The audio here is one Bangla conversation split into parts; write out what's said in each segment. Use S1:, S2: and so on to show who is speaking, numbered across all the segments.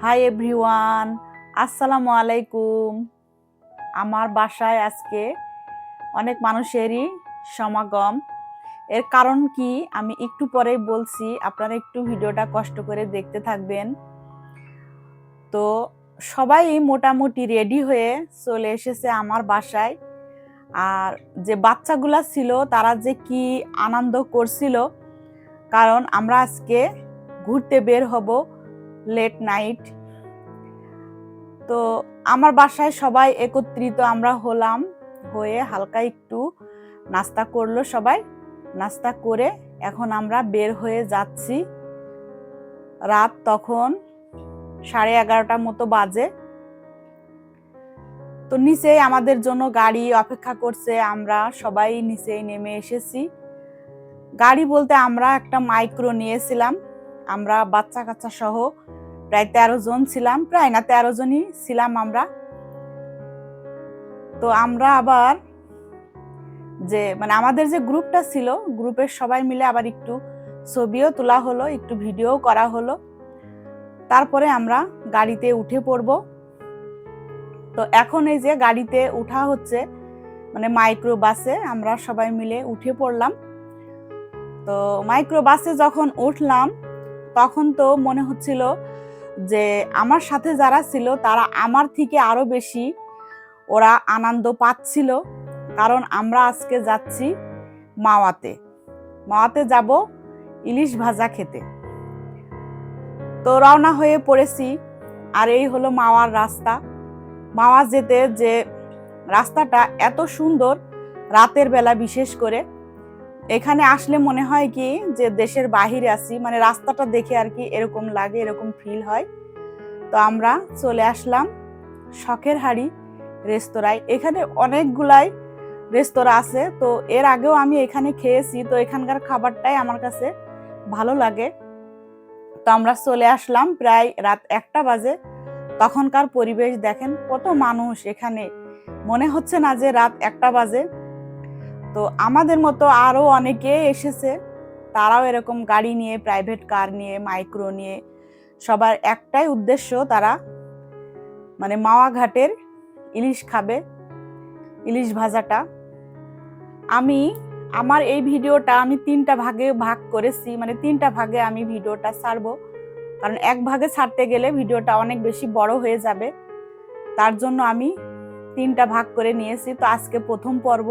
S1: হাই এভরিওয়ান, আসসালামু আলাইকুম। আমার বাসায় আজকে অনেক মানুষেরই সমাগম। এর কারণ কি আমি একটু পরেই বলছি, আপনারা একটু ভিডিওটা কষ্ট করে দেখতে থাকবেন। তো সবাই মোটামুটি রেডি হয়ে চলে এসেছে আমার বাসায়। আর যে বাচ্চাগুলা ছিল তারা যে কি আনন্দ করছিল, কারণ আমরা আজকে ঘুরতে বের হব লেট নাইট। তো আমার বাসায় সবাই একত্রিত আমরা হলাম, হয়ে হালকা একটু নাস্তা করলো সবাই। নাস্তা করে এখন আমরা বের হয়ে যাচ্ছি। রাত তখন 11:30 মতো বাজে। তো নিচেই আমাদের জন্য গাড়ি অপেক্ষা করছে, আমরা সবাই নিচেই নেমে এসেছি। গাড়ি বলতে আমরা একটা মাইক্রো নিয়েছিলাম, আমরা বাচ্চা কাচ্চা সহ প্রায় 13 জন ছিলাম, প্রায় না 13 জনই ছিলাম আমরা। তো আমরা আবার আমাদের যে গ্রুপটা ছিল, গ্রুপের সবাই মিলে আবার একটু ছবিও তোলা হলো, একটু ভিডিও করা হলো। তারপরে আমরা গাড়িতে উঠে পড়ব। তো এখন এই যে গাড়িতে উঠা হচ্ছে, মাইক্রো বাসে আমরা সবাই মিলে উঠে পড়লাম। তো মাইক্রো বাসে যখন উঠলাম তখন তো মনে হচ্ছিল যে আমার সাথে যারা ছিল তারা আমার থেকে আরো বেশি ওরা আনন্দ পাচ্ছিল, কারণ আমরা আজকে যাচ্ছি মাওয়াতে যাব ইলিশ ভাজা খেতে। তো রওনা হয়ে পড়েছি। আর এই হলো মাওয়ার রাস্তা। মাওয়া যেতে যে রাস্তাটা এত সুন্দর, রাতের বেলা বিশেষ করে এখানে আসলে মনে হয় কি যে দেশের বাহিরে আছি, রাস্তাটা দেখে আর কি এরকম লাগে, এরকম ফিল হয়। তো আমরা চলে আসলাম শখের হাড়ি রেস্তোরাঁয়। এখানে অনেকগুলাই রেস্তোরাঁ আছে, তো এর আগেও আমি এখানে খেয়েছি, তো এখানকার খাবারটাই আমার কাছে ভালো লাগে। তো আমরা চলে আসলাম প্রায় রাত 1টা বাজে। তখনকার পরিবেশ দেখেন, কত মানুষ এখানে, মনে হচ্ছে না যে রাত 1টা বাজে। তো আমাদের মতো আরো অনেকে এসেছে, তারাও এরকম গাড়ি নিয়ে, প্রাইভেট কার নিয়ে, মাইক্রো নিয়ে, সবার একটাই উদ্দেশ্য, তারা মাওয়া ঘাটের ইলিশ খাবে, ইলিশ ভাজাটা। আমার এই ভিডিওটা আমি 3টা ভাগে ভাগ করেছি, 3টা ভাগে আমি ভিডিওটা ছাড়বো, কারণ এক ভাগে ছাড়তে গেলে ভিডিওটা অনেক বেশি বড় হয়ে যাবে। তার জন্য আমি 3টা ভাগ করে নিয়েছি। তো আজকে প্রথম পর্ব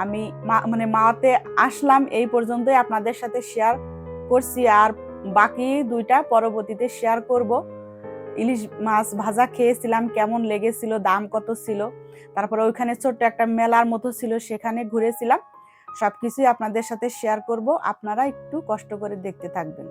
S1: আমি মাওয়াতে আসলাম এই পর্যন্তই আপনাদের সাথে শেয়ার করছি, আর বাকি 2টা পরবর্তীতে শেয়ার করব। ইলিশ মাছ ভাজা খেয়েছিলাম, কেমন লেগেছিল, দাম কত ছিল, তারপরে ওইখানে ছোট্ট একটা মেলার মতো ছিল, সেখানে ঘুরেছিলাম। সবকিছুই আপনাদের সাথে শেয়ার করব, আপনারা একটু কষ্ট করে দেখতে থাকবেন।